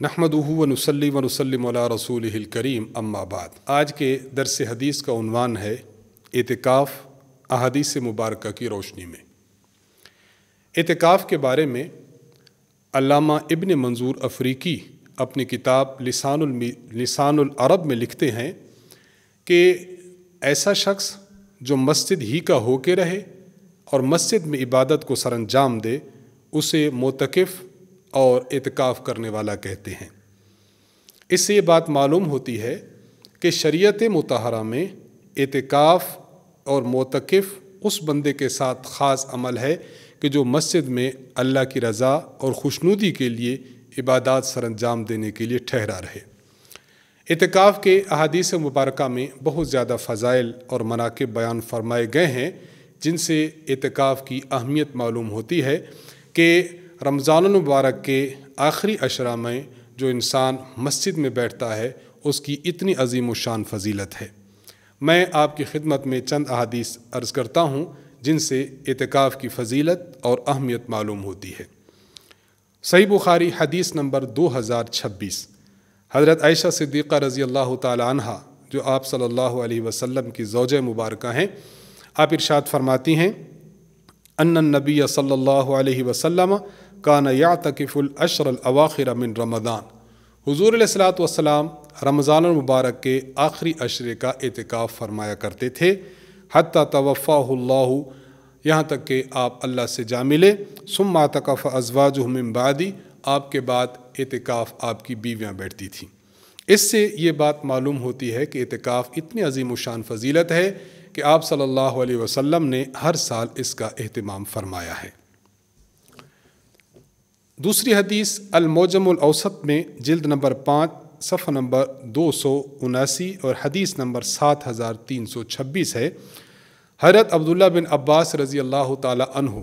نحمدہ ونصلی ونسلم علی رسولہ الکریم اما بعد۔ آج کے درس حدیث کا عنوان ہے اعتکاف احادیث مبارکہ کی روشنی میں۔ اعتکاف کے بارے میں علامہ ابن منظور افریقی اپنی کتاب لسان العرب میں لکھتے ہیں کہ ایسا شخص جو مسجد ہی کا ہو کے رہے اور مسجد میں عبادت کو سر انجام دے اسے معتکف اور اعتکاف کرنے والا کہتے ہیں۔ اس سے یہ بات معلوم ہوتی ہے کہ شریعت مطہرہ میں اعتکاف اور معتکف اس بندے کے ساتھ خاص عمل ہے کہ جو مسجد میں اللہ کی رضا اور خوشنودی کے لیے عبادات سر انجام دینے کے لیے ٹھہرا رہے۔ اعتکاف کے احادیث مبارکہ میں بہت زیادہ فضائل اور مناقب بیان فرمائے گئے ہیں جن سے اعتکاف کی اہمیت معلوم ہوتی ہے کہ رمضان المبارک کے آخری عشرہ میں جو انسان مسجد میں بیٹھتا ہے اس کی اتنی عظیم و شان فضیلت ہے۔ میں آپ کی خدمت میں چند احادیث عرض کرتا ہوں جن سے اعتکاف کی فضیلت اور اہمیت معلوم ہوتی ہے۔ صحیح بخاری حدیث نمبر 2026، حضرت عائشہ صدیقہ رضی اللہ تعالی عنہا جو آپ صلی اللہ علیہ وسلم کی زوجہ مبارکہ ہیں، آپ ارشاد فرماتی ہیں ان النبی صلی اللہ علیہ وسلم کان یعتکف العشر الاواخر من رمضان۔ حضور علیہ الصلوۃ والسلام رمضان المبارک کے آخری عشرے کا اعتکاف فرمایا کرتے تھے، حتی توفاہ اللہ، یہاں تک کہ آپ اللہ سے جا ملے، ثم اعتکف ازواجہ من بعدی، آپ کے بعد اعتکاف آپ کی بیویاں بیٹھتی تھیں۔ اس سے یہ بات معلوم ہوتی ہے کہ اعتکاف اتنی عظیم و شان فضیلت ہے کہ آپ صلی اللہ علیہ وسلم نے ہر سال اس کا اہتمام فرمایا ہے۔ دوسری حدیث المعجم الاوسط میں جلد نمبر 5 صفحہ نمبر 279 اور حدیث نمبر 7326 ہے۔ حضرت عبداللہ بن عباس رضی اللہ تعالی عنہ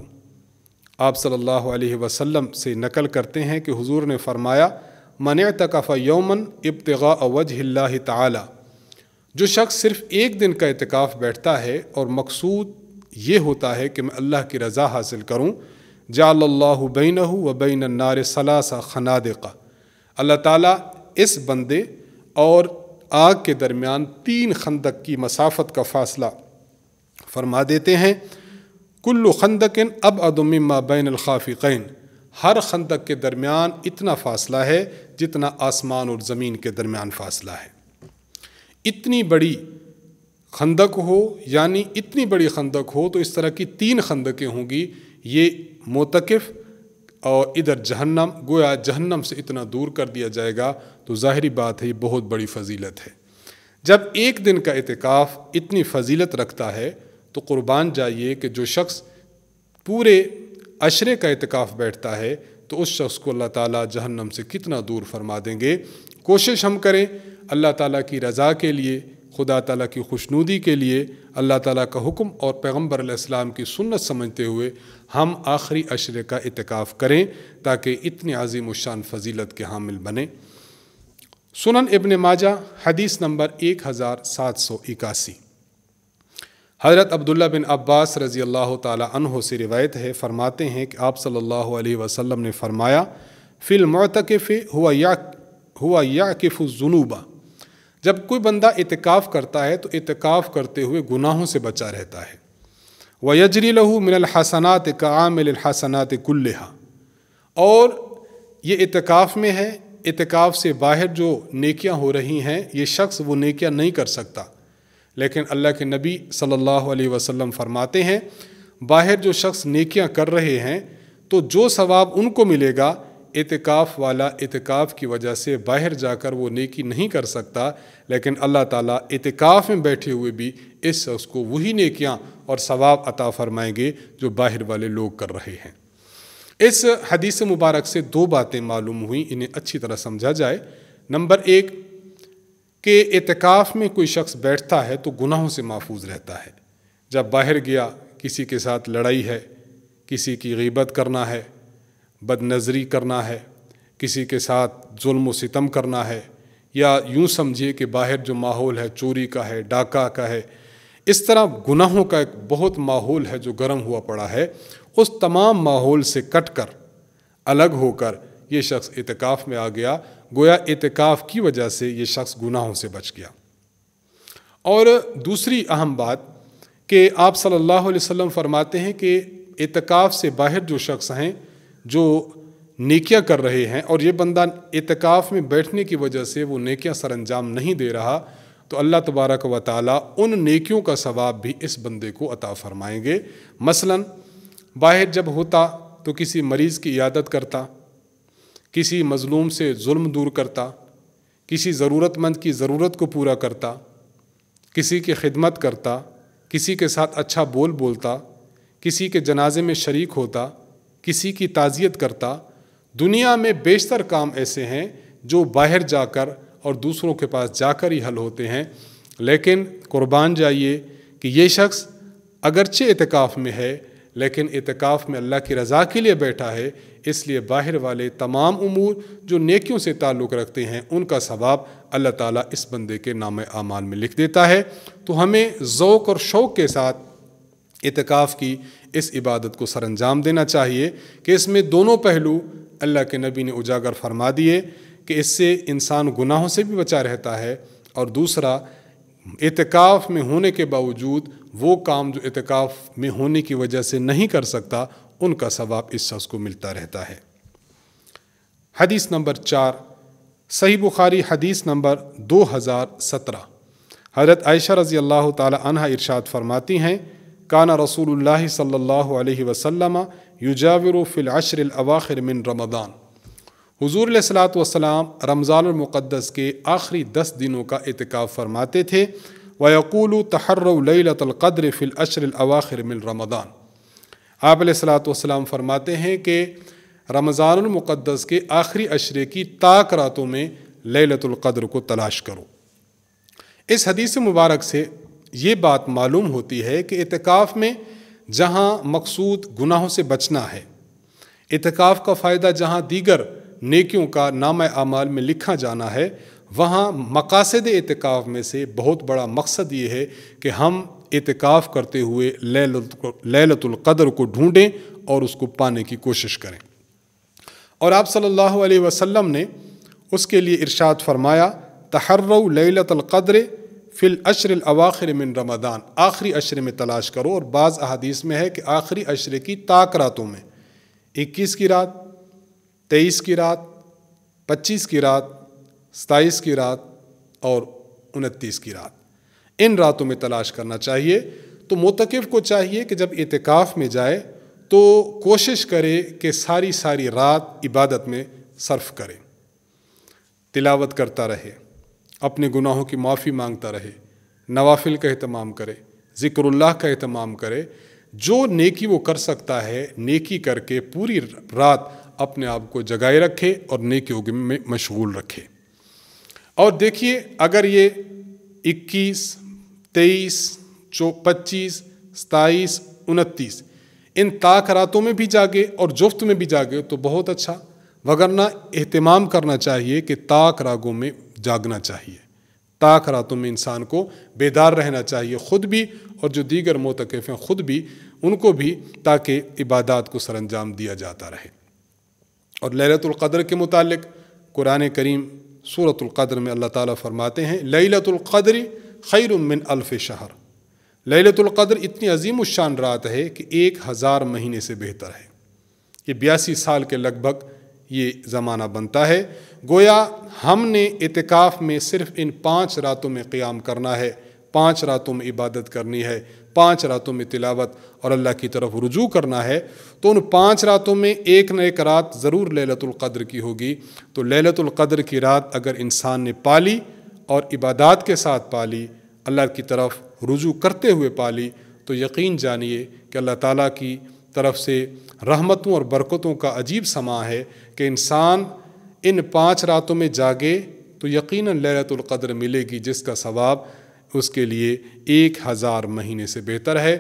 آپ صلی اللہ علیہ وسلم سے نقل کرتے ہیں کہ حضور نے فرمایا من اعتکف یوما ابتغاء وجہ اللہ تعالی، جو شخص صرف ایک دن کا اعتکاف بیٹھتا ہے اور مقصود یہ ہوتا ہے کہ میں اللہ کی رضا حاصل کروں، جعل اللہ بینہ و بین النار ثلاث خنادق، اللہ تعالیٰ اس بندے اور آگ کے درمیان 3 خندق کی مسافت کا فاصلہ فرما دیتے ہیں۔ کل خندق ابعد مما بین الخافقین، ہر خندق کے درمیان اتنا فاصلہ ہے جتنا آسمان اور زمین کے درمیان فاصلہ ہے۔ اتنی بڑی خندق ہو، یعنی اتنی بڑی خندق ہو تو اس طرح کی 3 خندقیں ہوں گی، یہ معتکف اور ادھر جہنم، گویا جہنم سے اتنا دور کر دیا جائے گا، تو ظاہری بات ہے یہ بہت بڑی فضیلت ہے۔ جب ایک دن کا اعتکاف اتنی فضیلت رکھتا ہے تو قربان جائیے کہ جو شخص پورے عشرے کا اعتکاف بیٹھتا ہے تو اس شخص کو اللہ تعالیٰ جہنم سے کتنا دور فرما دیں گے۔ کوشش ہم کریں اللہ تعالیٰ کی رضا کے لیے، خدا تعالیٰ کی خوشنودی کے لیے، اللہ تعالیٰ کا حکم اور پیغمبر علیہ السلام کی سنت سمجھتے ہوئے ہم آخری عشرے کا اعتکاف کریں تاکہ اتنی عظیم الشان فضیلت کے حامل بنیں۔ سنن ابن ماجہ حدیث نمبر 1781، حضرت عبداللہ بن عباس رضی اللہ تعالی عنہ سے روایت ہے، فرماتے ہیں کہ آپ صلی اللہ علیہ وسلم نے فرمایا فی المعتکف ہوا یعکف الذنوب، جب کوئی بندہ اعتکاف کرتا ہے تو اعتکاف کرتے ہوئے گناہوں سے بچا رہتا ہے۔ وَيَجْرِي لَهُ مِنَ الْحَسَنَاتِ كَعَامِلِ الْحَسَنَاتِ كُلِّهَا، اور یہ اعتکاف میں ہے، اعتکاف سے باہر جو نیکیاں ہو رہی ہیں یہ شخص وہ نیکیاں نہیں کر سکتا، لیکن اللہ کے نبی صلی اللہ علیہ وسلم فرماتے ہیں باہر جو شخص نیکیاں کر رہے ہیں تو جو ثواب ان کو ملے گا، اعتکاف والا اعتکاف کی وجہ سے باہر جا کر وہ نیکی نہیں کر سکتا، لیکن اللہ تعالیٰ اعتکاف میں بیٹھے ہوئے بھی اس شخص کو وہی نیکیاں اور ثواب عطا فرمائیں گے جو باہر والے لوگ کر رہے ہیں۔ اس حدیث مبارک سے 2 باتیں معلوم ہوئیں، انہیں اچھی طرح سمجھا جائے۔ نمبر 1 کہ اعتکاف میں کوئی شخص بیٹھتا ہے تو گناہوں سے محفوظ رہتا ہے۔ جب باہر گیا، کسی کے ساتھ لڑائی ہے، کسی کی غیبت کرنا ہے، بد نظری کرنا ہے، کسی کے ساتھ ظلم و ستم کرنا ہے، یا یوں سمجھیے کہ باہر جو ماحول ہے چوری کا ہے، ڈاکہ کا ہے، اس طرح گناہوں کا ایک بہت ماحول ہے جو گرم ہوا پڑا ہے، اس تمام ماحول سے کٹ کر الگ ہو کر یہ شخص اعتکاف میں آ گیا، گویا اعتکاف کی وجہ سے یہ شخص گناہوں سے بچ گیا۔ اور دوسری اہم بات کہ آپ صلی اللہ علیہ وسلم فرماتے ہیں کہ اعتکاف سے باہر جو شخص ہیں جو نیکیاں کر رہے ہیں اور یہ بندہ اعتکاف میں بیٹھنے کی وجہ سے وہ نیکیاں سر انجام نہیں دے رہا، تو اللہ تبارک و تعالیٰ ان نیکیوں کا ثواب بھی اس بندے کو عطا فرمائیں گے۔ مثلاً باہر جب ہوتا تو کسی مریض کی عیادت کرتا، کسی مظلوم سے ظلم دور کرتا، کسی ضرورت مند کی ضرورت کو پورا کرتا، کسی کی خدمت کرتا، کسی کے ساتھ اچھا بولتا، کسی کے جنازے میں شریک ہوتا، کسی کی تعزیت کرتا۔ دنیا میں بیشتر کام ایسے ہیں جو باہر جا کر اور دوسروں کے پاس جا کر ہی حل ہوتے ہیں، لیکن قربان جائیے کہ یہ شخص اگرچہ اعتکاف میں ہے لیکن اعتکاف میں اللہ کی رضا کے لیے بیٹھا ہے، اس لیے باہر والے تمام امور جو نیکیوں سے تعلق رکھتے ہیں ان کا ثواب اللہ تعالیٰ اس بندے کے نامہ اعمال میں لکھ دیتا ہے۔ تو ہمیں ذوق اور شوق کے ساتھ اعتکاف کی اس عبادت کو سر انجام دینا چاہیے کہ اس میں دونوں پہلو اللہ کے نبی نے اجاگر فرما دیے کہ اس سے انسان گناہوں سے بھی بچا رہتا ہے، اور دوسرا اعتکاف میں ہونے کے باوجود وہ کام جو اعتکاف میں ہونے کی وجہ سے نہیں کر سکتا ان کا ثواب اس شخص کو ملتا رہتا ہے۔ حدیث نمبر 4، صحیح بخاری حدیث نمبر 2017، حضرت عائشہ رضی اللہ تعالی عنہا ارشاد فرماتی ہیں، کان رسول اللہ صلی اللہ علیہ وسلم یجاور فی العشر الاواخر من رمضان، حضور علیہ الصلوۃ والسلام رمضان المقدس کے آخری 10 دنوں کا اعتکاف فرماتے تھے۔ وَيَقُولُ تَحَرَّوْا لَيْلَةَ الْقَدْرِ فِي الْعَشْرِ الْأَوَاخِرِ مِنْ رمضان، آپ علیہ الصلوۃ والسلام فرماتے ہیں کہ رمضان المقدس کے آخری عشرے کی طاق راتوں میں لیلۃ القدر کو تلاش کرو۔ اس حدیث مبارک سے یہ بات معلوم ہوتی ہے کہ اعتکاف میں جہاں مقصود گناہوں سے بچنا ہے، اعتکاف کا فائدہ جہاں دیگر نیکیوں کا نامہ اعمال میں لکھا جانا ہے، وہاں مقاصد اعتکاف میں سے بہت بڑا مقصد یہ ہے کہ ہم اعتکاف کرتے ہوئے لیلۃ القدر کو ڈھونڈیں اور اس کو پانے کی کوشش کریں۔ اور آپ صلی اللہ علیہ وسلم نے اس کے لیے ارشاد فرمایا، تحروا لیلۃ القدر فی العشر الاواخر من رمضان، آخری عشرے میں تلاش کرو، اور بعض احادیث میں ہے کہ آخری عشرے کی طاق راتوں میں، 21 کی رات، 23 کی رات، 25 کی رات، 27 کی رات اور 29 کی رات، ان راتوں میں تلاش کرنا چاہیے۔ تو معتکف کو چاہیے کہ جب اعتکاف میں جائے تو کوشش کرے کہ ساری رات عبادت میں صرف کرے، تلاوت کرتا رہے، اپنے گناہوں کی معافی مانگتا رہے، نوافل کا اہتمام کرے، ذکر اللہ کا اہتمام کرے، جو نیکی وہ کر سکتا ہے نیکی کر کے پوری رات اپنے آپ کو جگائے رکھے اور نیکیوں میں مشغول رکھے۔ اور دیکھیے اگر یہ 21، 23، 25، 27، 29 ان طاق راتوں میں بھی جاگے اور جفت میں بھی جاگے تو بہت اچھا، وگرنہ اہتمام کرنا چاہیے کہ طاق راتوں میں جاگنا چاہیے، طاق راتوں میں انسان کو بیدار رہنا چاہیے، خود بھی اور جو دیگر معتکف ہیں خود بھی، ان کو بھی، تاکہ عبادات کو سر انجام دیا جاتا رہے۔ اور لیلۃ القدر کے متعلق قرآن کریم سورۃ القدر میں اللہ تعالیٰ فرماتے ہیں، لیلۃ القدر خیر من الف شہر، لیلۃ القدر اتنی عظیم الشان رات ہے کہ 1000 مہینے سے بہتر ہے۔ یہ 82 سال کے لگ بھگ یہ زمانہ بنتا ہے۔ گویا ہم نے اعتکاف میں صرف ان 5 راتوں میں قیام کرنا ہے، 5 راتوں میں عبادت کرنی ہے، 5 راتوں میں تلاوت اور اللہ کی طرف رجوع کرنا ہے، تو ان 5 راتوں میں ایک نہ ایک رات ضرور لیلۃ القدر کی ہوگی۔ تو لیلۃ القدر کی رات اگر انسان نے پالی اور عبادات کے ساتھ پالی، اللہ کی طرف رجوع کرتے ہوئے پالی، تو یقین جانیے کہ اللہ تعالیٰ کی طرف سے رحمتوں اور برکتوں کا عجیب سماں ہے کہ انسان ان 5 راتوں میں جاگے تو یقیناً لیلۃ القدر ملے گی، جس کا ثواب اس کے لیے 1000 مہینے سے بہتر ہے۔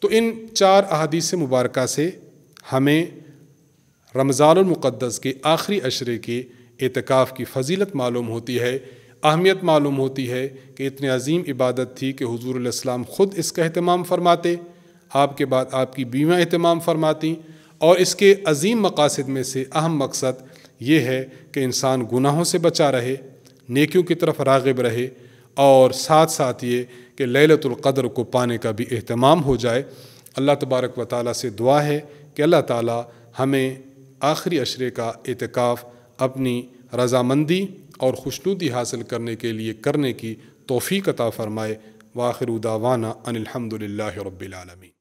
تو ان 4 احادیث مبارکہ سے ہمیں رمضان المقدس کے آخری عشرے کے اعتکاف کی فضیلت معلوم ہوتی ہے، اہمیت معلوم ہوتی ہے کہ اتنی عظیم عبادت تھی کہ حضور علیہ السلام خود اس کا اہتمام فرماتے، آپ کے بعد آپ کی بیویاں اہتمام فرماتی، اور اس کے عظیم مقاصد میں سے اہم مقصد یہ ہے کہ انسان گناہوں سے بچا رہے، نیکیوں کی طرف راغب رہے، اور ساتھ ساتھ یہ کہ لیلۃ القدر کو پانے کا بھی اہتمام ہو جائے۔ اللہ تبارک و تعالیٰ سے دعا ہے کہ اللہ تعالیٰ ہمیں آخری عشرے کا اعتکاف اپنی رضامندی اور خوشنودی حاصل کرنے کے لیے کرنے کی توفیق عطا فرمائے۔ وآخر دعوانا ان الحمد للہ رب العالمین۔